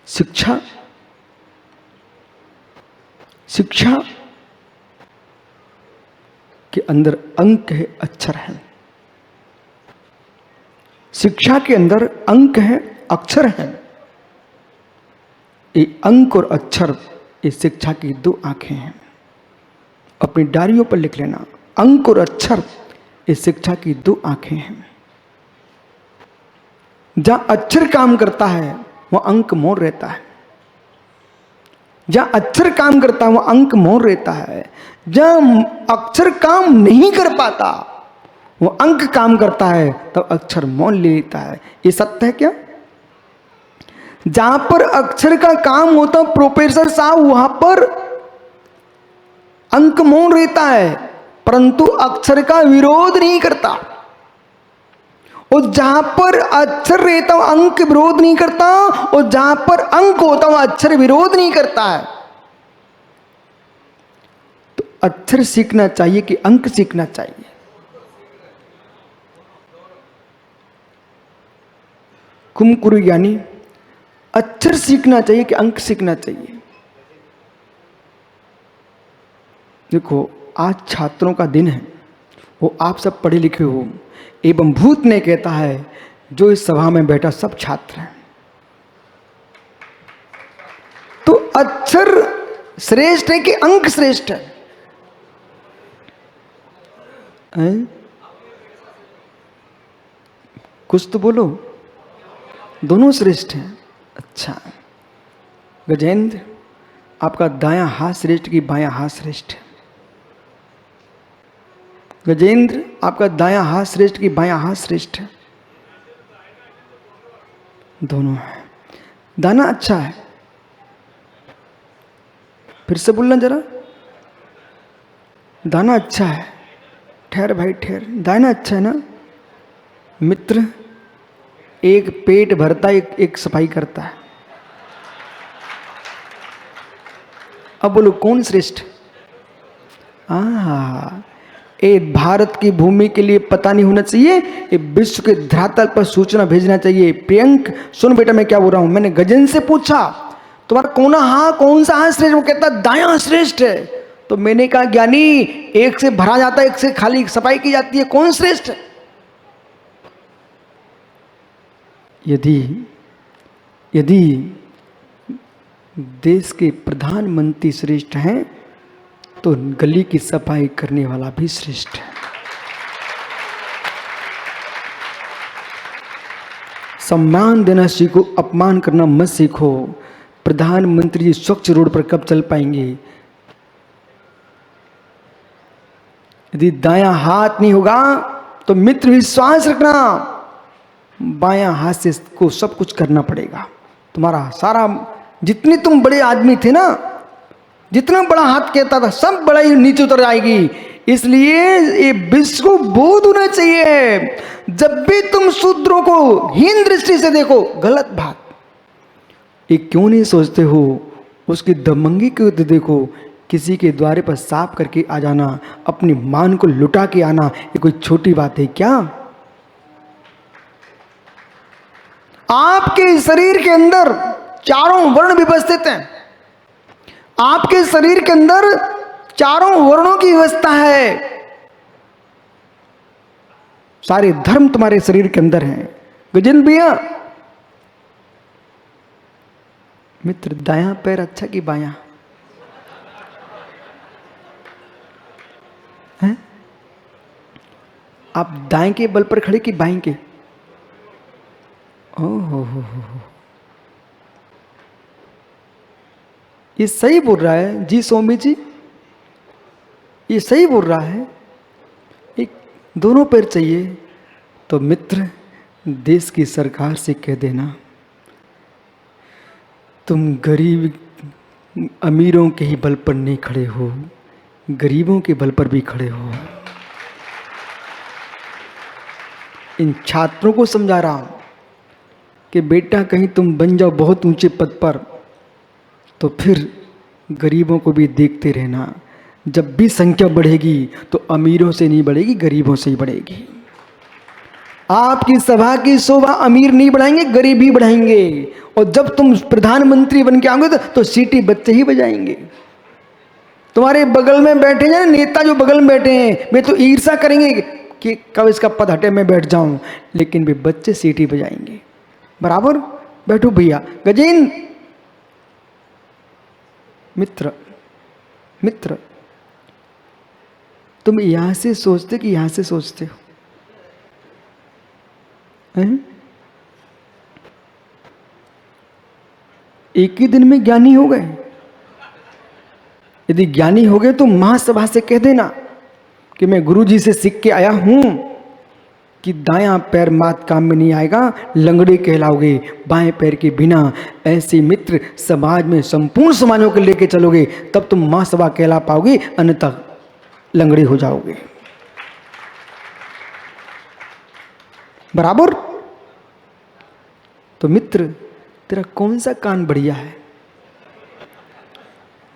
शिक्षा शिक्षा के अंदर अंक है, अक्षर है। शिक्षा के अंदर अंक है, अक्षर है। ये अंक और अक्षर ये शिक्षा की दो आंखें हैं। अपनी डायरियों पर लिख लेना, अंक और अक्षर ये शिक्षा की दो आंखें हैं। जहां अक्षर काम करता है वह अंक मौन रहता है। जहां अक्षर काम करता है वह अंक मौन रहता है। जहां अक्षर काम नहीं कर पाता वो अंक काम करता है, तब अक्षर मौन ले लेता है। ये सत्य है क्या? जहां पर अक्षर का काम होता प्रोफेसर साहब, वहां पर अंक मौन रहता है, परंतु अक्षर का विरोध नहीं करता। और जहां पर अक्षर रहता है अंक विरोध नहीं करता, और जहां पर अंक होता है अक्षर विरोध नहीं करता है। तो अक्षर सीखना चाहिए कि अंक सीखना चाहिए? कुमकुरु यानी अक्षर सीखना चाहिए कि अंक सीखना चाहिए? देखो, आज छात्रों का दिन है, वो आप सब पढ़े लिखे हो एवं भूत ने कहता है जो इस सभा में बैठा सब छात्र हैं। तो अक्षर श्रेष्ठ है कि अंक श्रेष्ठ है? कुछ तो बोलो। दोनों श्रेष्ठ हैं। अच्छा गजेंद्र, आपका दायां हाथ श्रेष्ठ कि बायां हाथ श्रेष्ठ है? गजेंद्र, आपका दायां हाथ श्रेष्ठ कि बायां हाथ श्रेष्ठ है? दोनों है। दाना अच्छा है? फिर से बोलना जरा। दाना अच्छा है। ठहर भाई ठहर। दाना अच्छा है ना? मित्र, एक पेट भरता है, एक सफाई करता है। अब बोलो कौन श्रेष्ठ? ये भारत की भूमि के लिए पता नहीं होना चाहिए, ये विश्व के धरातल पर सूचना भेजना चाहिए। प्रियंक सुन बेटा, मैं क्या बोल रहा हूं। मैंने गजेंद्र से पूछा तुम्हारा कौन सा हाथ श्रेष्ठ? वो कहता दायां श्रेष्ठ है। तो मैंने कहा ज्ञानी, एक से भरा जाता है, एक से खाली सफाई की जाती है, कौन श्रेष्ठ है? यदि देश के प्रधानमंत्री श्रेष्ठ हैं तो गली की सफाई करने वाला भी श्रेष्ठ है। सम्मान देना सीखो, अपमान करना मत सीखो। प्रधानमंत्री जी स्वच्छ रोड पर कब चल पाएंगे? यदि दायां हाथ नहीं होगा तो मित्र विश्वास रखना, बायां हाथ से को सब कुछ करना पड़ेगा। तुम्हारा सारा, जितने तुम बड़े आदमी थे ना, जितना बड़ा हाथ कहता था सब बड़ा ही नीचे उतर जाएगी। इसलिए ये विश्व को बोध होना चाहिए, जब भी तुम शूद्रों को हीन दृष्टि से देखो, गलत बात। ये क्यों नहीं सोचते हो उसकी दमंगी को देखो। किसी के द्वारे पर साफ करके आ जाना, अपनी मान को लुटा के आना, ये कोई छोटी बात है क्या? आपके शरीर के अंदर चारों वर्ण व्यवस्थित हैं। आपके शरीर के अंदर चारों वर्णों की व्यवस्था है। सारे धर्म तुम्हारे शरीर के अंदर हैं। गजेंद्र भैया, मित्र दायां पैर अच्छा कि बायां है? आप दाएं के बल पर खड़े कि बाएं के? ओहो, ये सही बोल रहा है जी सोमी जी, ये सही बोल रहा है। एक दोनों पैर चाहिए। तो मित्र, देश की सरकार से कह देना तुम गरीब अमीरों के ही बल पर नहीं खड़े हो, गरीबों के बल पर भी खड़े हो। इन छात्रों को समझा रहा हूं कि बेटा कहीं तुम बन जाओ बहुत ऊंचे पद पर, तो फिर गरीबों को भी देखते रहना। जब भी संख्या बढ़ेगी तो अमीरों से नहीं बढ़ेगी, गरीबों से ही बढ़ेगी। आपकी सभा की शोभा अमीर नहीं बढ़ाएंगे, गरीब ही बढ़ाएंगे। और जब तुम प्रधानमंत्री बन के आओगे तो सीटी बच्चे ही बजाएंगे। तुम्हारे बगल में बैठे हैं नेता, जो बगल में बैठे हैं, वे तो ईर्ष्या करेंगे कि कब इसका पद हटे मैं बैठ जाऊं, लेकिन वे बच्चे सीटी बजाएंगे। बराबर? बैठो भैया। गजेंद्र मित्र, मित्र तुम यहां से सोचते कि यहां से सोचते हो? एक ही दिन में ज्ञानी हो गए? यदि ज्ञानी हो गए तो महासभा से कह देना कि मैं गुरुजी से सीख के आया हूं कि दायां पैर मात काम में नहीं आएगा, लंगड़े कहलाओगे बाएं पैर के बिना। ऐसे मित्र समाज में संपूर्ण समाजों को लेके चलोगे तब तुम महासभा कहला पाओगे, अन्यथा लंगड़े हो जाओगे। बराबर? तो मित्र तेरा कौन सा कान बढ़िया है,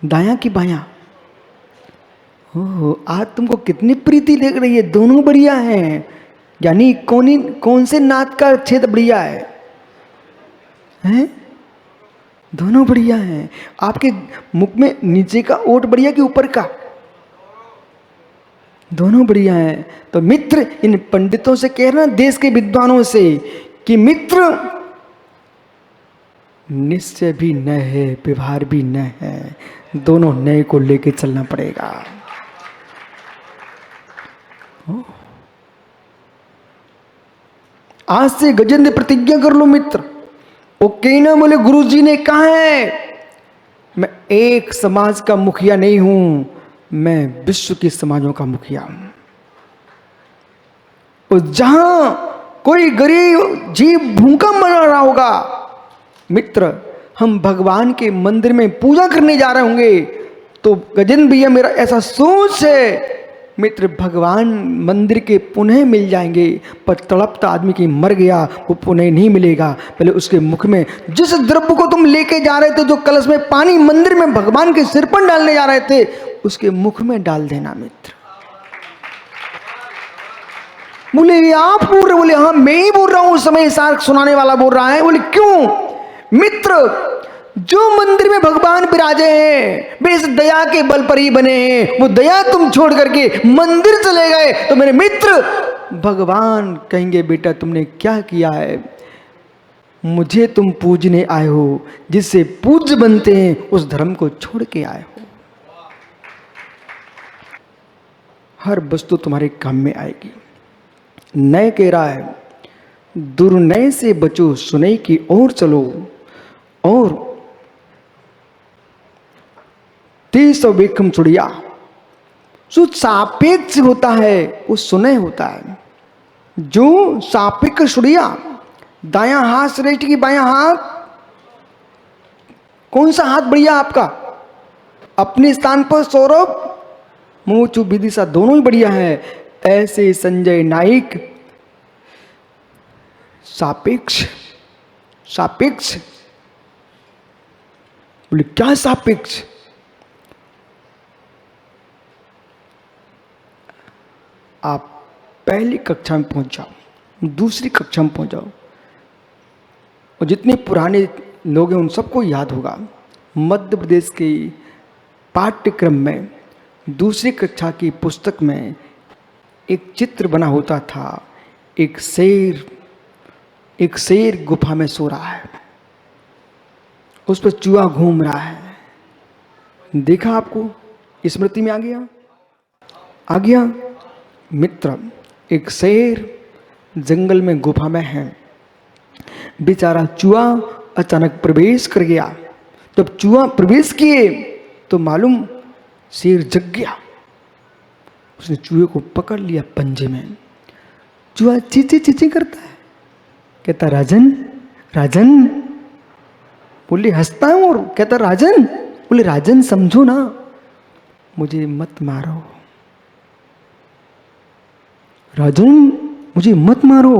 दायां कि बायां? ओह, आज तुमको कितनी प्रीति लग रही है, दोनों बढ़िया हैं। यानी कौन से नाक का छेद बढ़िया है? हैं? दोनों बढ़िया हैं। आपके मुख में नीचे का ओठ बढ़िया कि ऊपर का? दोनों बढ़िया हैं। तो मित्र इन पंडितों से कह रहा, देश के विद्वानों से, कि मित्र निश्चय भी न है, व्यवहार भी न है, दोनों नए को लेके चलना पड़ेगा। आज से गजेंद्र प्रतिज्ञा कर लो मित्र। वो कहना बोले गुरुजी ने कहा है मैं एक समाज का मुखिया नहीं हूं, मैं विश्व के समाजों का मुखिया हूं। और जहां कोई गरीब जीव भूखा मर रहा होगा, मित्र हम भगवान के मंदिर में पूजा करने जा रहे होंगे, तो गजेंद्र भैया मेरा ऐसा सोच है मित्र, भगवान मंदिर के पुनः मिल जाएंगे। पर तड़पता आदमी की मर गया वो पुनः नहीं मिलेगा। पहले उसके मुख में जिस द्रव्य को तुम लेके जा रहे थे, जो कलश में पानी मंदिर में भगवान के सिर पर डालने जा रहे थे, उसके मुख में डाल देना मित्र। बोले आप बोल रहे? बोले हाँ मैं ही बोल रहा हूं, समय सार सुनाने वाला बोल रहा है। बोले क्यों? मित्र जो मंदिर में भगवान विराजे हैं वे इस दया के बल पर ही बने हैं। वो दया तुम छोड़ करके मंदिर चले गए तो मेरे मित्र भगवान कहेंगे बेटा तुमने क्या किया है, मुझे तुम पूजने आए हो, जिससे पूज्य बनते हैं उस धर्म को छोड़ के आए हो। हर वस्तु तुम्हारे काम में आएगी। नय कह रहा है दुर्नय से बचो, सुनय की ओर चलो, और तेज वेखम चुड़िया। जो सापेक्ष होता है वो सुनय होता है। जो सापेक्ष चुड़िया, दायां हाथ श्रेष्ठ की बायां हाथ, कौन सा हाथ बढ़िया आपका? अपने स्थान पर सौरभ, मोचू विदिशा दोनों ही बढ़िया है। ऐसे संजय नाइक सापेक्ष, सापेक्ष। बोले क्या सापेक्ष? आप पहली कक्षा में पहुंच जाओ, दूसरी कक्षा में पहुंच जाओ, और जितने पुराने लोग हैं उन सबको याद होगा, मध्य प्रदेश के पाठ्यक्रम में दूसरी कक्षा की पुस्तक में एक चित्र बना होता था। एक शेर गुफा में सो रहा है, उस पर चूहा घूम रहा है। देखा? आपको स्मृति में आ गया? आ गया मित्र। एक शेर जंगल में गुफा में है, बेचारा चूहा अचानक प्रवेश कर गया। जब चूहा प्रवेश किए तो मालूम शेर जग गया, उसने चूहे को पकड़ लिया पंजे में। चूहा चीची चीची करता है, कहता राजन राजन। बोले हंसता है और कहता राजन। बोले राजन समझो ना, मुझे मत मारो राजन, मुझे मत मारो,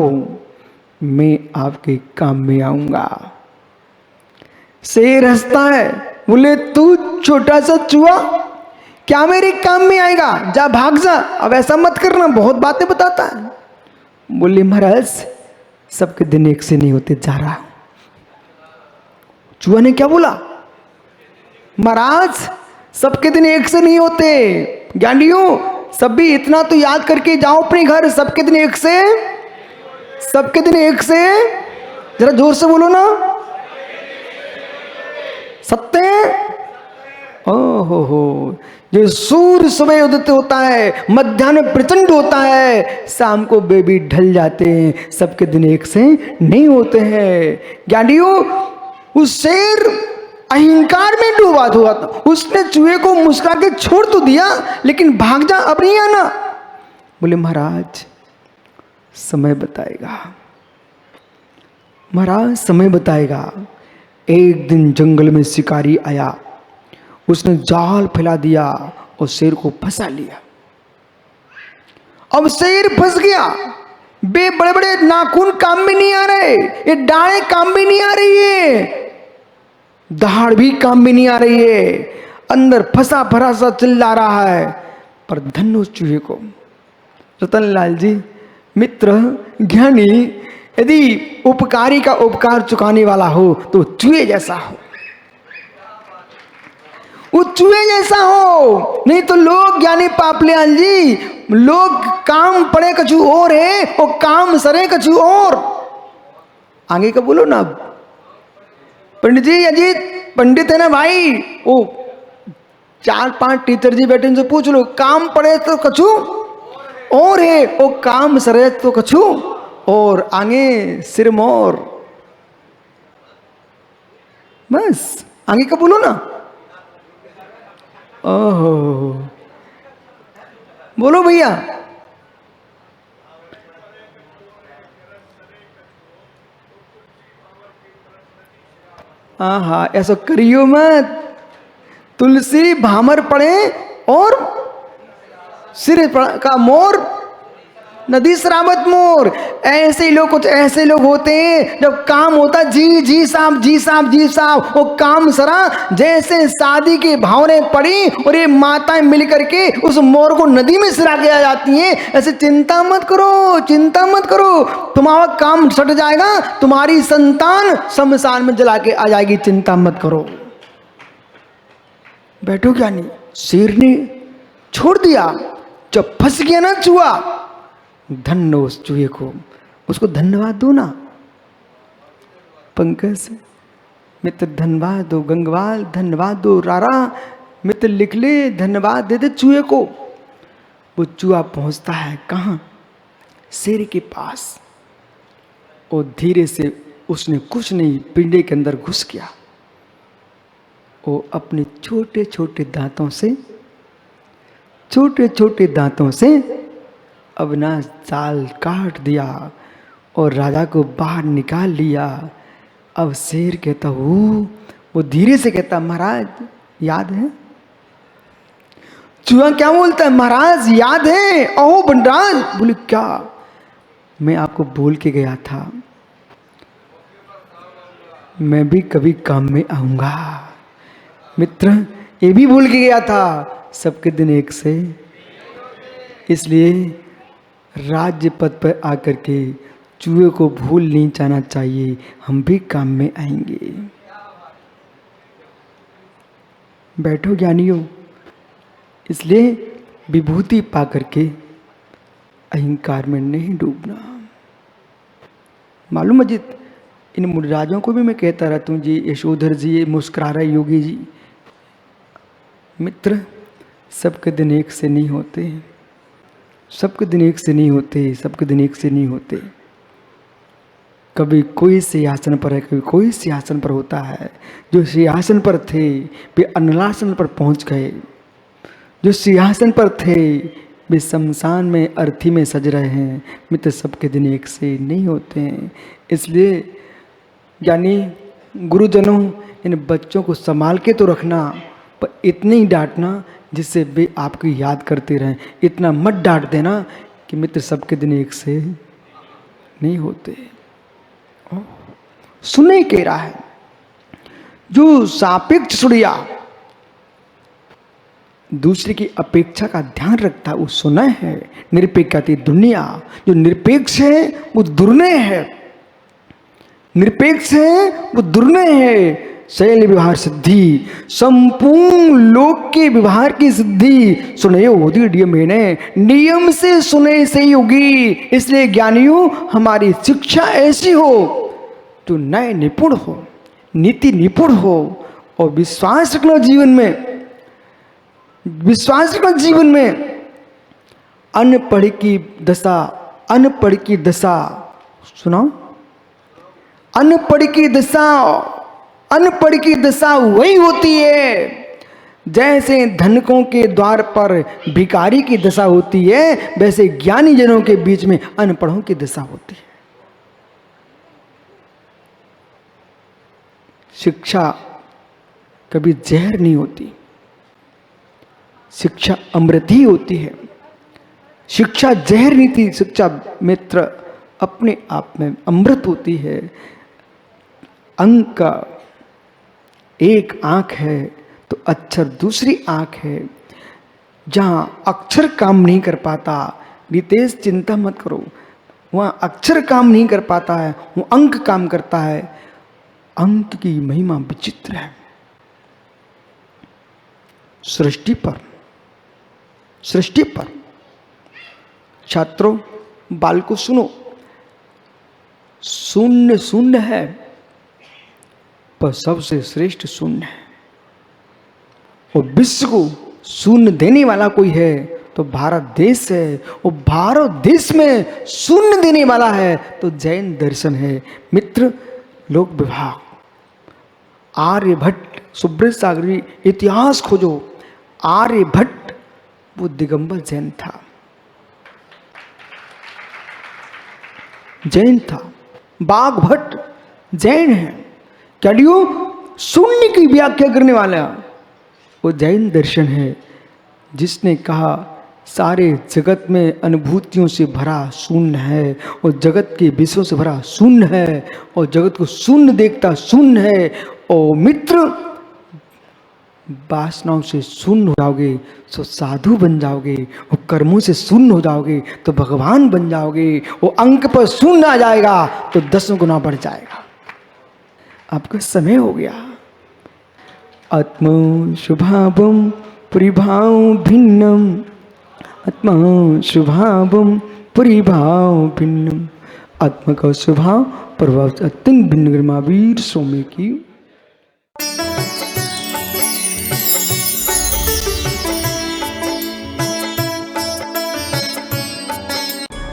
मैं आपके काम में आऊंगा। शेर हंसता है, बोले तू छोटा सा चूहा क्या मेरे काम में आएगा, जा भाग जा, अब ऐसा मत करना, बहुत बातें बताता है। बोले महाराज सबके दिन एक से नहीं होते, जा रहा। चूहा ने क्या बोला, महाराज सबके दिन एक से नहीं होते, ज्ञानियों सभी इतना तो याद करके जाओ अपने घर, सबके दिन एक से, सबके दिन एक से, जरा जोर से बोलो ना, सत्य। ओहो, जो सूर्य सुबह उदित होता है, मध्याह्न में प्रचंड होता है, शाम को बेबी ढल जाते हैं, सबके दिन एक से नहीं होते हैं। ज्ञानियों उस शेर अहंकार में डूबा हुआ था, उसने चूहे को मुस्कुरा के छोड़ तो दिया, लेकिन भाग जा, अब नहीं आना। बोले महाराज समय बताएगा, महाराज समय बताएगा। एक दिन जंगल में शिकारी आया, उसने जाल फैला दिया और शेर को फंसा लिया। अब शेर फंस गया, बड़े बड़े नाखून काम में नहीं आ रहे, ये डालें काम में नहीं आ रही है, दहाड़ भी काम में नहीं आ रही है, अंदर फंसा फरासा चिल्ला रहा है। पर धन्य उस चूहे को। रतनलाल जी मित्र ज्ञानी यदि उपकारी का उपकार चुकाने वाला हो तो चूहे जैसा हो, वो चूहे जैसा हो। नहीं तो लोग ज्ञानी पापलियान जी, लोग काम पड़े कछु और है और काम सरे कछु और। आगे का बोलो ना पंडित जी, अजीत पंडित है ना भाई, वो 4-5 टीचर जी बैठे उनसे पूछ लो, काम पड़े तो कछु और है, वो काम सरे तो कछु और, आगे सिर मोर, बस आगे का बोलो ना। ओहो बोलो भैया, हाँ ऐसा करियो मत, तुलसी भामर पड़े और सिर का मोर, नदी शराबत मोर। ऐसे लोग, कुछ ऐसे लोग होते हैं जब काम होता जी जी साहब जी साहब जी साहब, वो काम सरा जैसे शादी की भावने पड़ी और ये माताएं मिल करके उस मोर को नदी में सिरा के आ जाती हैं। ऐसे चिंता मत करो, चिंता मत करो, तुम्हारा काम सट जाएगा, तुम्हारी संतान शमशान में जला के आ जाएगी, चिंता मत करो। बैठो ज्ञानी, शेर ने छोड़ दिया, जब फंस गया ना चूहा, धन्य उस चूहे को, उसको धन्यवाद दो ना। पंकज मित्र धन्यवाद दो, गंगवाल धन्यवाद दो, रारा मित्र लिख ले धन्यवाद दे दे चूहे को। वो चूहा पहुंचता है कहाँ, शेर के पास, और धीरे से उसने कुछ नहीं पिंडे के अंदर घुस गया। वो अपने छोटे छोटे दांतों से, छोटे छोटे दांतों से अविनाश जाल काट दिया और राजा को बाहर निकाल लिया। अब शेर कहता वो धीरे से कहता, महाराज याद है? चूहा क्या बोलता है, महाराज याद है? अहो बनराज। बोले क्या? मैं आपको बोल के गया था मैं भी कभी काम में आऊंगा। मित्र ये भी भूल के गया था, सबके दिन एक से, इसलिए राज्य पद पर आकर के चूहे को भूल नहीं जाना चाहिए, हम भी काम में आएंगे। बैठो ज्ञानियों, इसलिए विभूति पा करके अहंकार में नहीं डूबना। मालूम अजित, इन मुनिराजों को भी मैं कहता रहता हूँ जी, यशोधर जी, मुस्कुरा रहे योगी जी, मित्र सबके दिन एक से नहीं होते, सबके दिन एक से नहीं होते, सबके दिन एक से नहीं होते। कभी कोई सिंहासन पर है, कभी कोई सिंहासन पर होता है। जो सिंहासन पर थे वे अनलासन पर पहुंच गए, जो सिंहासन पर थे वे शमशान में अर्थी में सज रहे हैं। मित्र सबके दिन एक से नहीं होते हैं, इसलिए यानी गुरुजनों इन बच्चों को संभाल के तो रखना, पर इतने ही डांटना जिससे वे आपको याद करते रहें। इतना मत डांट देना कि मित्र सबके दिन एक से नहीं होते। सुने कह रहा है, जो सापेक्ष सुड़िया दूसरे की अपेक्षा का ध्यान रखता है वो सुना है। निरपेक्षाती दुनिया, जो निरपेक्ष है वो दुर्नय है, निरपेक्ष है वो दुर्नय है। शैल व्यवहार सिद्धि, संपूर्ण लोक के व्यवहार की सिद्धि सुने होती नियम से सुने से होगी। इसलिए ज्ञानियों हमारी शिक्षा ऐसी हो तो न्याय निपुण हो, नीति निपुण हो और विश्वास रखना जीवन में, विश्वास रखना जीवन में। अनपढ़ की दशा, अनपढ़ की दशा सुना, अनपढ़ की दशा, अनपढ़ की दशा वही होती है जैसे धनिकों के द्वार पर भिखारी की दशा होती है, वैसे ज्ञानी जनों के बीच में अनपढ़ों की दशा होती है। शिक्षा कभी जहर नहीं होती, शिक्षा अमृत ही होती है। शिक्षा जहर नहीं थी, शिक्षा मित्र अपने आप में अमृत होती है। अंक का एक आंख है तो अक्षर दूसरी आंख है। जहां अक्षर काम नहीं कर पाता, रितेश चिंता मत करो, वहां अक्षर काम नहीं कर पाता है, वो अंक काम करता है। अंक की महिमा विचित्र है। सृष्टि पर, सृष्टि पर छात्रों, बालकों सुनो, शून्य शून्य है पर सबसे श्रेष्ठ शून्य है। और विश्व को शून्य देने वाला कोई है तो भारत देश है, और भारत देश में शून्य देने वाला है तो जैन दर्शन है। मित्र, लोक विभाग, आर्यभट्ट, सुब्रत सागरी, इतिहास खोजो। आर्यभट्ट वो दिगंबर जैन था, जैन था। बाघभट्ट जैन है। कलियो शून्य की व्याख्या करने वाला वो जैन दर्शन है, जिसने कहा सारे जगत में अनुभूतियों से भरा शून्य है और जगत के विषयों से भरा शून्य है और जगत को शून्य देखता शून्य है। और मित्र, वासनाओं से शून्य हो जाओगे तो साधु बन जाओगे, और कर्मों से शून्य हो जाओगे तो भगवान बन जाओगे। वो अंक पर शून्य आ जाएगा तो 10 गुना बढ़ जाएगा। आपका समय हो गया। आत्मा शुभावम परिभाव भिन्नम, आत्मा शुभावम परिभाव भिन्नम। आत्मा का स्वभाव प्रभाव अत्यंत भिन्न। महावीर स्वामी की